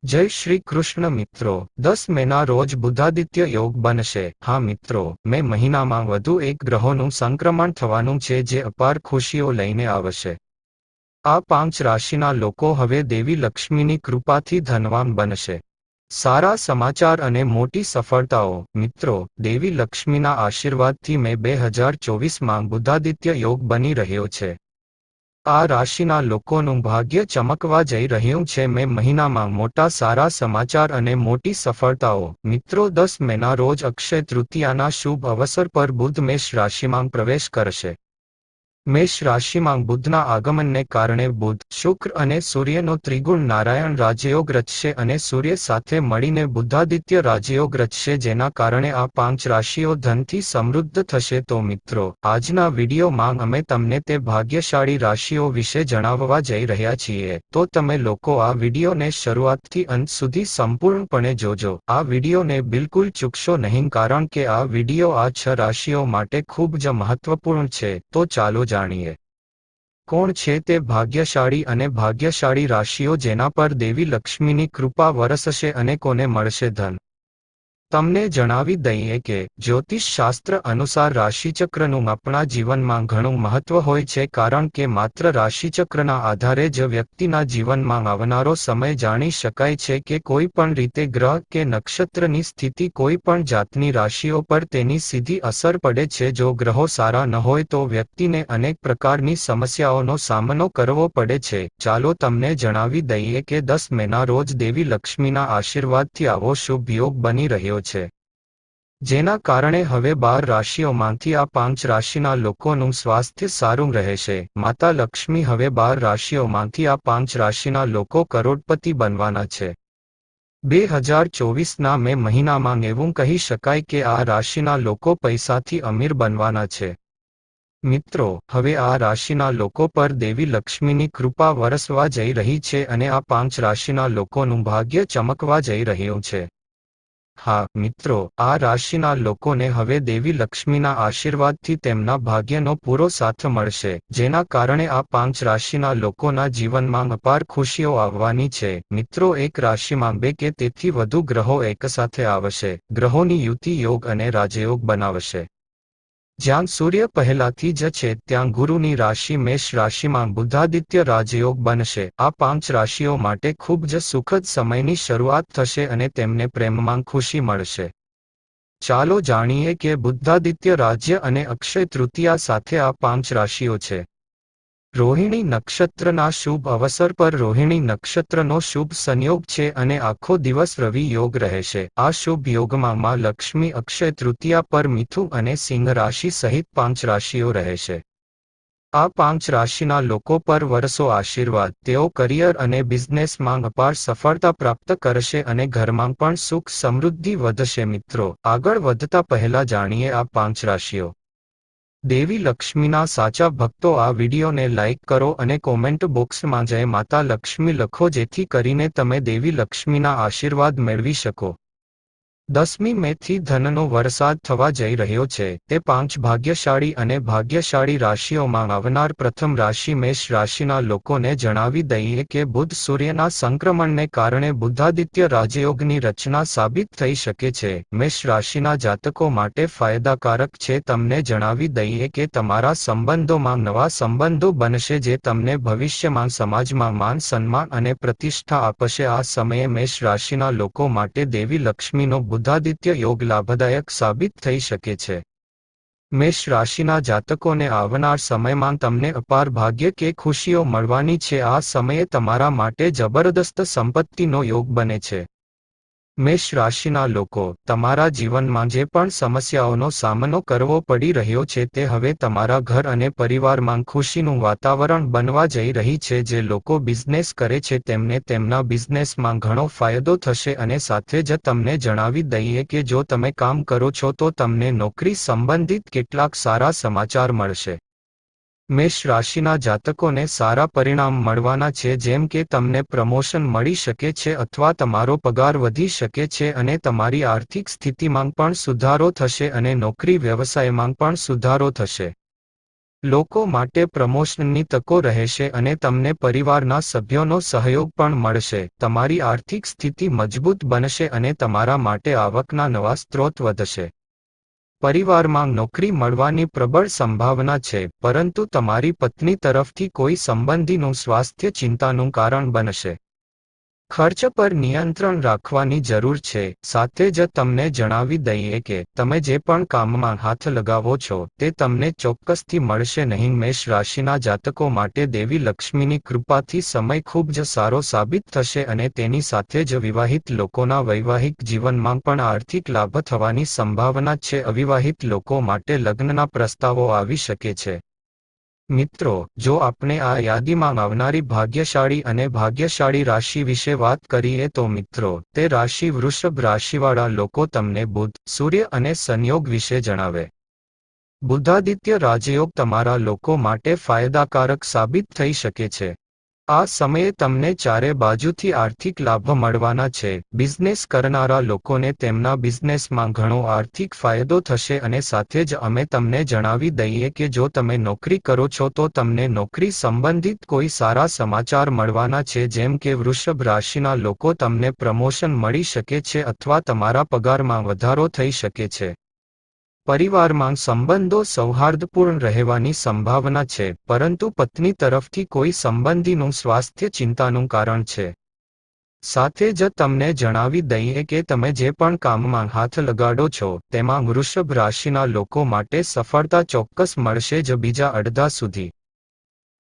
જય શ્રી કૃષ્ણ મિત્રો, 10 મેના રોજ બુધાદિત્ય યોગ બનશે. હા મિત્રો, મે મહિનામાં વધુ એક ગ્રહોનું સંક્રમણ થવાનું છે જે અપાર ખુશીઓ લઈને આવશે. આ 5 રાશિના લોકો હવે દેવી લક્ષ્મીની કૃપાથી ધનવાન બનશે. સારા સમાચાર અને મોટી સફળતાઓ. મિત્રો, દેવી લક્ષ્મીના આશીર્વાદથી મે 2024માં બુધાદિત્ય યોગ બની રહ્યો છે. આ રાશિના લોકોનું ભાગ્ય ચમકવા જઈ રહ્યું છે. મે મહિનામાં મોટા સારા સમાચાર અને મોટી સફળતાઓ. મિત્રો, 10 મેના રોજ અક્ષય તૃતીયાના શુભ અવસર પર બુધ મેષ રાશિમાં પ્રવેશ કરશે. મેષ રાશિમાં બુધના આગમનને કારણે બુધ, શુક્ર અને સૂર્યનો ત્રિગુણ નારાયણ રાજયોગ રચશે અને સૂર્ય સાથે મળીને બુધાદિત્ય રાજયોગ રચશે, જેના કારણે આ 5 રાશિઓ ધનથી સમૃદ્ધ થશે. તો મિત્રો, આજના વિડીયોમાં અમે તમને તે ભાગ્યશાળી રાશિઓ વિશે જણાવવા જઈ રહ્યા છીએ. તો તમે લોકો આ વિડીયોને શરૂઆતથી અંત સુધી સંપૂર્ણપણે જોજો. આ વિડીયોને બિલકુલ ચૂકશો નહીં, કારણ કે આ વિડીયો આ 6 રાશિઓ માટે ખૂબ જ મહત્વપૂર્ણ છે. તો ચાલો જાણીએ કોણ છે તે ભાગ્યશાળી અને ભાગ્યશાળી રાશિઓ જેના પર દેવી લક્ષ્મીની કૃપા વરસશે અને કોને મળશે ધન. તમને જણાવી દઈએ કે જ્યોતિષ શાસ્ત્ર અનુસાર રાશિચક્રનું આપણા જીવનમાં ઘણું મહત્વ હોય છે, કારણ કે માત્ર રાશિચક્રના આધારે જ વ્યક્તિના જીવનમાં આવનારો સમય જાણી શકાય છે કે કોઈ પણ રીતે ગ્રહ કે નક્ષત્રની સ્થિતિ કોઈ પણ જાતની રાશિઓ પર તેની સીધી અસર પડે છે. જો ગ્રહો સારા ન હોય તો વ્યક્તિને અનેક પ્રકારની સમસ્યાઓનો સામનો કરવો પડે છે. ચાલો તમને જણાવી દઈએ કે 10 મેના રોજ દેવી લક્ષ્મીના આશીર્વાદથી આવો શુભ યોગ બની રહ્યો છે, જેના કારણે હવે 12 રાશિઓમાંથી આ 5 રાશિના લોકોનું સ્વાસ્થ્ય સારું રહેશે. માતા લક્ષ્મી હવે 12 રાશિઓમાંથી આ 5 રાશિના લોકો કરોડપતિ બનવાના છે. 2024ના મે મહિનામાં એવું કહી શકાય કે આ રાશિના લોકો પૈસાથી અમીર બનવાના છે. મિત્રો, હવે આ રાશિના લોકો પર દેવી લક્ષ્મીની કૃપા વરસવા જઈ રહી છે અને આ 5 રાશિના લોકોનું ભાગ્ય ચમકવા જઈ રહ્યું છે. હા મિત્રો, આ રાશિના લોકોને હવે દેવી લક્ષ્મીના આશીર્વાદથી તેમના ભાગ્યનો પૂરો સાથ મળશે, જેના કારણે આ 5 રાશિના લોકોના જીવનમાં અપાર ખુશીઓ આવવાની છે. મિત્રો, એક રાશિમાં 2 કે તેથી વધુ ગ્રહો એકસાથે આવશે. ગ્રહોની યુતિ યોગ અને રાજયોગ બનાવશે. જ્યાં સૂર્ય પહેલાથી જ છે ત્યાં ગુરુની રાશિ મેષ રાશિમાં બુધાદિત્ય રાજયોગ બનશે. આ 5 રાશિઓ માટે ખૂબ જ સુખદ સમયની શરૂઆત થશે અને તેમને પ્રેમમાં ખુશી મળશે. ચાલો જાણીએ કે બુધાદિત્ય રાજ્ય અને અક્ષય તૃતીયા સાથે આ 5 રાશિઓ છે. રોહિણી નક્ષત્રના શુભ અવસર પર રોહિણી નક્ષત્રનો શુભ સંયોગ છે અને આખો દિવસ રવિ યોગ રહેશે. આ શુભ યોગમાં માં લક્ષ્મી અક્ષય તૃતીયા પર મિથુન અને સિંહ રાશિ સહિત 5 રાશિઓ રહેશે. આ 5 રાશિના લોકો પર વરસો આશીર્વાદ. તેઓ કરિયર અને બિઝનેસમાં અપાર સફળતા પ્રાપ્ત કરશે અને ઘરમાં પણ સુખ સમૃદ્ધિ વધશે. મિત્રો, આગળ વધતા પહેલા જાણીએ આ 5 રાશિઓ. દેવી લક્ષ્મીના સાચા ભક્તો આ વિડીયોને લાઇક કરો અને કોમેન્ટ બોક્સમાં જય માતા લક્ષ્મી લખો, જેથી કરીને તમે દેવી લક્ષ્મીના આશીર્વાદ મેળવી શકો. 10મી મેથી ધનનો વરસાદ થવા જઈ રહ્યો છે. તે 5 ભાગ્યશાળી અને ભાગ્યશાળી રાશિઓમાં આવનાર પ્રથમ રાશિ મેષ રાશિના લોકોને જણાવી દઈએ કે બુધ સૂર્યના સંક્રમણને કારણે બુધાદિત્ય રાજયોગની રચના સાબિત થઈ શકે છે. મેષ રાશિના જાતકો માટે ફાયદાકારક છે. તમને જણાવી દઈએ કે તમારા સંબંધોમાં નવા સંબંધો બનશે જે તમને ભવિષ્યમાં સમાજમાં માન સન્માન અને પ્રતિષ્ઠા આપશે. આ સમયે મેષ રાશિના લોકો માટે દેવી લક્ષ્મીનો બુધાદિત્ય યોગ લાભદાયક સાબિત થઈ શકે છે. મેષ રાશિના જાતકોને આવનાર સમયમાં તમને અપાર ભાગ્ય કે ખુશીઓ મળવાની છે. આ સમયે તમારા માટે જબરદસ્ત સંપત્તિનો યોગ બને છે. મેષ રાશિના લોકો, તમારા જીવનમાં જે પણ સમસ્યાઓનો સામનો કરવો પડી રહ્યો છે તે હવે તમારા ઘર અને પરિવારમાં ખુશીનું વાતાવરણ બનવા જઈ રહી છે. જે લોકો બિઝનેસ કરે છે તેમને તેમના બિઝનેસમાં ઘણો ફાયદો થશે અને સાથે જ તમને જણાવી દઈએ કે જો તમે કામ કરો છો તો તમને નોકરી સંબંધિત કેટલાક સારા સમાચાર મળશે. મેષ રાશિના જાતકોને સારા પરિણામ મળવાના છે, જેમ કે તમને પ્રમોશન મળી શકે છે અથવા તમારો પગાર વધી શકે છે અને તમારી આર્થિક સ્થિતિમાં પણ સુધારો થશે અને નોકરી વ્યવસાયમાં પણ સુધારો થશે. લોકો માટે પ્રમોશનની તકો રહેશે અને તમને પરિવારના સભ્યોનો સહયોગ પણ મળશે. તમારી આર્થિક સ્થિતિ મજબૂત બનશે અને તમારા માટે આવકના નવા સ્ત્રોત વધશે. પરિવારમાં નોકરી મળવાની પ્રબળ સંભાવના છે, પરંતુ તમારી પત્ની તરફથી કોઈ સંબંધીનું સ્વાસ્થ્ય ચિંતાનું કારણ બનશે. ખર્ચ પર નિયંત્રણ રાખવાની જરૂર છે. સાથે જ તમને જણાવી દઈએ કે તમે જે પણ કામમાં હાથ લગાવો છો તે તમને ચોક્કસથી મળશે નહીં. મેષ રાશિના જાતકો માટે દેવી લક્ષ્મીની કૃપાથી સમય ખૂબ જ સારો સાબિત થશે અને તેની સાથે જ વિવાહિત લોકોના વૈવાહિક જીવનમાં પણ આર્થિક લાભ થવાની સંભાવના છે. અવિવાહિત લોકો માટે લગ્નના પ્રસ્તાવો આવી શકે છે. મિત્રો, જો આપણે આ યાદીમાં આવનારી ભાગ્યશાળી અને ભાગ્યશાળી રાશિ વિશે વાત કરીએ તો મિત્રો, તે રાશિ વૃષભ રાશિવાળા લોકો તમને બુધ, સૂર્ય અને સંયોગ વિશે જણાવે. બુધાદિત્ય રાજયોગ તમારા લોકો માટે ફાયદાકારક સાબિત થઈ શકે છે. આ સમયે તમને ચારે બાજુથી આર્થિક લાભ મળવાના છે. બિઝનેસ કરનારા લોકોને તેમના બિઝનેસમાં ઘણો આર્થિક ફાયદો થશે અને સાથે જ અમે તમને જણાવી દઈએ કે જો તમે નોકરી કરો છો તો તમને નોકરી સંબંધિત કોઈ સારા સમાચાર મળવાના છે. જેમ કે વૃષભ રાશિના લોકો તમને પ્રમોશન મળી શકે છે અથવા તમારા પગારમાં વધારો થઈ શકે છે. પરિવારમાં સંબંધો સૌહાર્દપૂર્ણ રહેવાની સંભાવના છે, પરંતુ પત્ની તરફથી કોઈ સંબંધીનું સ્વાસ્થ્ય ચિંતાનું કારણ છે. સાથે જ તમને જણાવી દઈએ કે તમે જે પણ કામમાં હાથ લગાડો છો તેમાં વૃષભ રાશિના લોકો માટે સફળતા ચોક્કસ મળશે જ બીજા અડધા સુધી.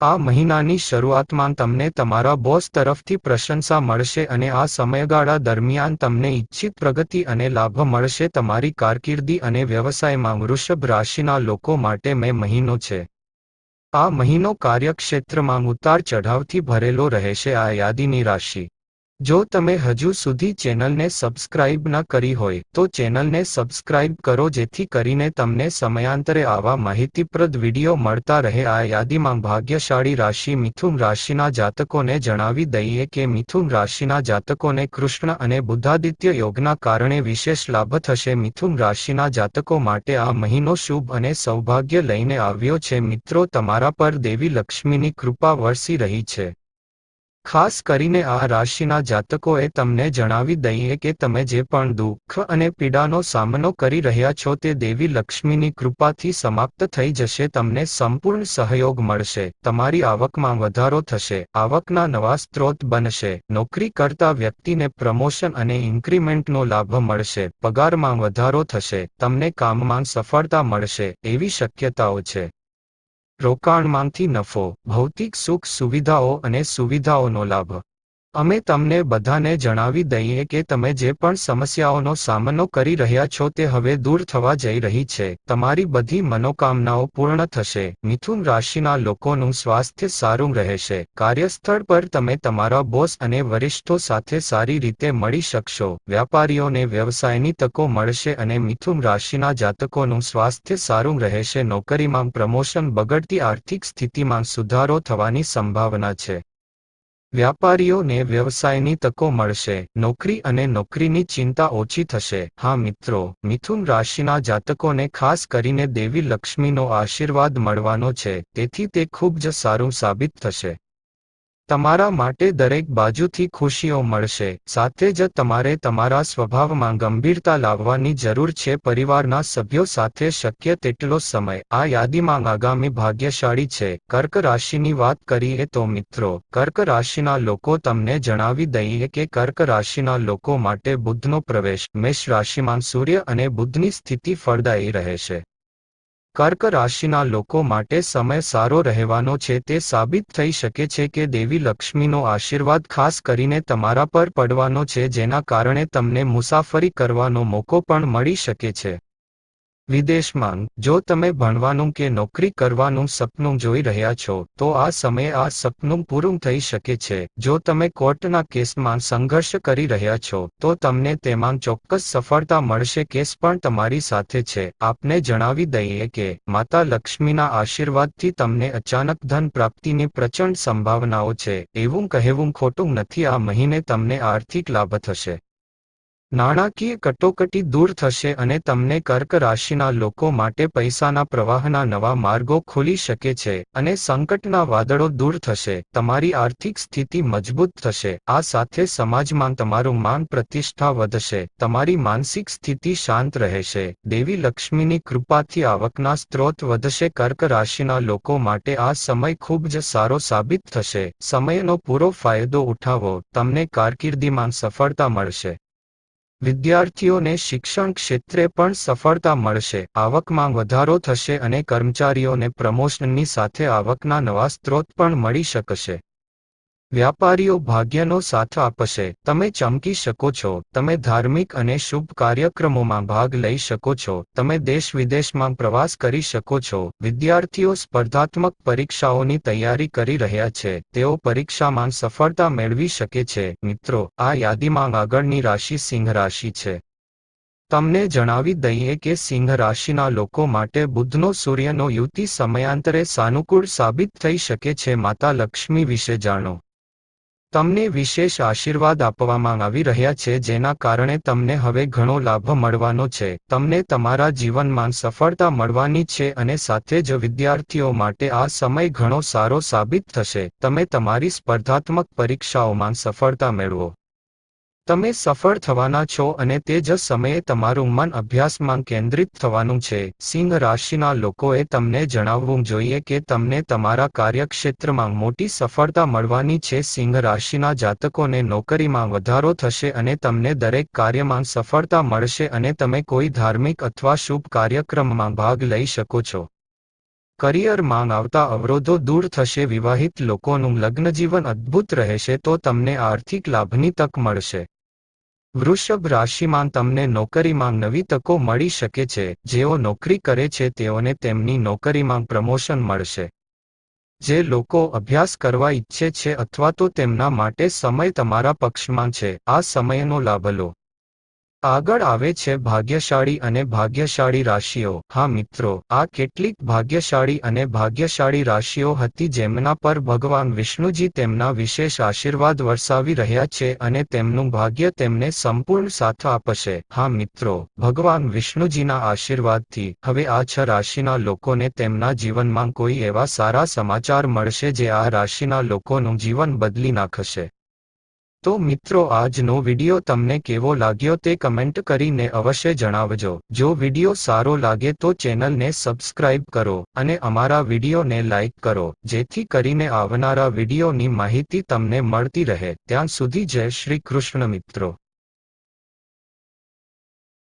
આ મહિનાની શરૂઆતમાં તમને તમારા બોસ તરફથી પ્રશંસા મળશે અને આ સમયગાળા દરમિયાન તમને ઇચ્છિત પ્રગતિ અને લાભ મળશે. તમારી કારકિર્દી અને વ્યવસાયમાં વૃષભ રાશિના લોકો માટે મે મહિનો છે. આ મહિનો કાર્યક્ષેત્રમાં ઉતાર ચઢાવથી ભરેલો રહેશે. આ યાદીની રાશિ. જો તમે હજુ સુધી ચેનલને સબસ્ક્રાઇબ ન કરી હોય તો ચેનલને સબસ્ક્રાઇબ કરો જેથી કરીને તમને સમયાંતરે આવા માહિતીપ્રદ વિડીયો મળતા રહે. આ યાદીમાં ભાગ્યશાળી રાશિ મિથુન રાશિના જાતકોને જણાવી દઈએ કે મિથુન રાશિના જાતકોને કૃષ્ણ અને બુધાદિત્ય યોગના કારણે વિશેષ લાભ થશે. મિથુન રાશિના જાતકો માટે આ મહિનો શુભ અને સૌભાગ્ય લઈને આવ્યો છે. મિત્રો, તમારા પર દેવી લક્ષ્મીની કૃપા વરસી રહી છે. ખાસ કરીને આ રાશિના જાતકોએ તમને જણાવી દઈએ કે તમે જે પણ દુઃખ અને પીડાનો સામનો કરી રહ્યા છો તે દેવી લક્ષ્મીની કૃપાથી સમાપ્ત થઈ જશે. તમને સંપૂર્ણ સહયોગ મળશે. તમારી આવકમાં વધારો થશે. આવકના નવા સ્ત્રોત બનશે. નોકરી કરતા વ્યક્તિને પ્રમોશન અને ઇન્ક્રીમેન્ટનો લાભ મળશે. પગારમાં વધારો થશે. તમને કામમાં સફળતા મળશે એવી શક્યતાઓ છે. રોકાણમાંથી નફો, ભૌતિક સુખ સુવિધાઓ અને સુવિધાઓનો લાભ. અમે તમને બધાને જણાવી દઈએ કે તમે જે પણ સમસ્યાઓનો સામનો કરી રહ્યા છો તે હવે દૂર થવા જઈ રહી છે. તમારી બધી મનોકામનાઓ પૂર્ણ થશે. મિથુન રાશિના લોકોનું સ્વાસ્થ્ય સારું રહેશે. કાર્યસ્થળ પર તમે તમારા બોસ અને વરિષ્ઠો સાથે સારી રીતે મળી શકશો. વ્યાપારીઓને વ્યવસાયની તકો મળશે અને મિથુન રાશિના જાતકોનું સ્વાસ્થ્ય સારું રહેશે. નોકરીમાં પ્રમોશન, બગડતી આર્થિક સ્થિતિમાં સુધારો થવાની સંભાવના છે. વ્યાપારીઓને વ્યવસાયની તકો મળશે. નોકરી અને નોકરીની ચિંતા ઓછી થશે. હા મિત્રો, મિથુન રાશિના જાતકોને ખાસ કરીને દેવી લક્ષ્મીનો આશીર્વાદ મળવાનો છે, તેથી તે ખૂબ જ સારું સાબિત થશે. તમારા માટે દરેક બાજુથી ખુશીઓ મળશે. સાથે જ તમારે તમારા સ્વભાવમાં ગંભીરતા લાવવાની જરૂર છે. પરિવારના સભ્યો સાથે શક્ય તેટલો સમય. આ યાદીમાં આગામી ભાગ્યશાળી છે. કર્ક રાશિની વાત કરીએ તો મિત્રો, કર્ક રાશિના લોકો તમને જણાવી દઈએ કે કર્ક રાશિના લોકો માટે બુધનો પ્રવેશ, મેષ રાશિમાં સૂર્ય અને બુધની સ્થિતિ ફળદાયી રહેશે. કર્ક રાશિના લોકો માટે સમય સારો રહેવાનો છે. તે સાબિત થઈ શકે છે કે દેવી લક્ષ્મીનો આશીર્વાદ ખાસ કરીને તમારા પર પડવાનો છે, જેના કારણે તમને મુસાફરી કરવાનો મોકો પણ મળી શકે છે. વિદેશમાં જો તમે ભણવાનું કે નોકરી કરવાનું સપનું જોઈ રહ્યા છો તો આ સમયે આ સપનું પૂરું થઈ શકે છે. જો તમે કોર્ટના કેસમાં સંઘર્ષ કરી રહ્યા છો તો તમને તેમાં ચોક્કસ સફળતા મળશે. કેસ પણ તમારી સાથે છે. આપને જણાવી દઈએ કે માતા લક્ષ્મીના આશીર્વાદથી તમને અચાનક ધન પ્રાપ્તિની પ્રચંડ સંભાવનાઓ છે. એવું કહેવું ખોટું નથી. આ મહિને તમને આર્થિક લાભ થશે. નાણાકીય કટોકટી દૂર થશે અને તમને કર્ક રાશિના લોકો માટે પૈસાના પ્રવાહના નવા માર્ગો ખુલી શકે છે અને સંકટના વાદળો દૂર થશે. તમારી આર્થિક સ્થિતિ મજબૂત થશે. આ સાથે સમાજમાં તમારું માન પ્રતિષ્ઠા વધશે. તમારી માનસિક સ્થિતિ શાંત રહેશે. દેવી લક્ષ્મીની કૃપાથી આવકના સ્ત્રોત વધશે. કર્ક રાશિના લોકો માટે આ સમય ખૂબ જ સારો સાબિત થશે. સમયનો પૂરો ફાયદો ઉઠાવો. તમને કારકિર્દીમાં સફળતા મળશે. વિદ્યાર્થીઓને શિક્ષણ ક્ષેત્રે પણ સફળતા મળશે. આવકમાં વધારો થશે અને કર્મચારીઓને પ્રમોશનની સાથે આવકના નવા સ્ત્રોત પણ મળી શકશે. વ્યાપારીઓ ભાગ્યનો સાથ આપશે. તમે ચમકી શકો છો. તમે ધાર્મિક અને શુભ કાર્યક્રમોમાં ભાગ લઈ શકો છો. તમે દેશ વિદેશમાં પ્રવાસ કરી શકો છો. વિદ્યાર્થીઓ સ્પર્ધાત્મક પરીક્ષાઓની તૈયારી કરી રહ્યા છે. તેઓ પરીક્ષામાં સફળતા મેળવી શકે છે. મિત્રો, આ યાદીમાં આગળની રાશિ સિંહ રાશિ છે. તમને જણાવી દઈએ કે સિંહ રાશિના લોકો માટે બુધનો સૂર્યનો યુતિ સમયાંતરે સાનુકૂળ સાબિત થઈ શકે છે. માતા લક્ષ્મી વિશે જાણો. તમને વિશેષ આશીર્વાદ આપવામાં આવી રહ્યા છે જેના કારણે તમને હવે ઘણો લાભ મળવાનો છે. તમને તમારા જીવનમાં સફળતા મળવાની છે અને સાથે જ વિદ્યાર્થીઓ માટે આ સમય ઘણો સારો સાબિત થશે. તમે તમારી સ્પર્ધાત્મક પરીક્ષાઓમાં સફળતા મેળવો. તમે સફળ થવાના છો અને તે જ સમયે તમારું મન અભ્યાસમાં કેન્દ્રિત થવાનું છે. સિંહ રાશિના લોકોએ તમને જણાવવું જોઈએ કે તમને તમારા કાર્યક્ષેત્રમાં મોટી સફળતા મળવાની છે. સિંહ રાશિના જાતકોને નોકરીમાં વધારો થશે અને તમને દરેક કાર્યમાં સફળતા મળશે અને તમે કોઈ ધાર્મિક અથવા શુભ કાર્યક્રમમાં ભાગ લઈ શકો છો. કરિયરમાં આવતા અવરોધો દૂર થશે. વિવાહિત લોકોનું લગ્નજીવન અદ્ભુત રહેશે તો તમને આર્થિક લાભની તક મળશે. વૃષભ રાશિમાં તમને નોકરીમાં નવી તકો મળી શકે છે. જેઓ નોકરી કરે છે તેઓને તેમની નોકરીમાં પ્રમોશન મળશે. જે લોકો અભ્યાસ કરવા ઈચ્છે છે અથવા તો તેમના માટે સમય તમારા પક્ષમાં છે, આ સમયનો લાભ લો. આગળ આવે છે ભાગ્યશાળી અને ભાગ્યશાળી રાશિઓ. હા મિત્રો, આ કેટલીક ભાગ્યશાળી અને ભાગ્યશાળી રાશિઓ હતી જેમના પર ભગવાન વિષ્ણુજી તેમના વિશેષ આશીર્વાદ વરસાવી રહ્યા છે અને તેમનું ભાગ્ય તેમને સંપૂર્ણ સાથ આપશે. હા મિત્રો, ભગવાન વિષ્ણુજીના આશીર્વાદથી હવે આ 6 રાશિના લોકોને તેમના જીવનમાં કોઈ એવા સારા સમાચાર મળશે જે આ રાશિના લોકોનું જીવન બદલી નાખશે. તો મિત્રો, આજનો વિડિયો તમને કેવો લાગ્યો તે કમેન્ટ કરીને અવશ્ય જણાવજો. જો વિડિયો સારો લાગે તો ચેનલને સબસ્ક્રાઇબ કરો અને અમારા વિડિયોને લાઇક કરો જેથી કરીને આવનારા વિડિયોની માહિતી તમને મળતી રહે. ત્યાં સુધી જય શ્રી કૃષ્ણ મિત્રો.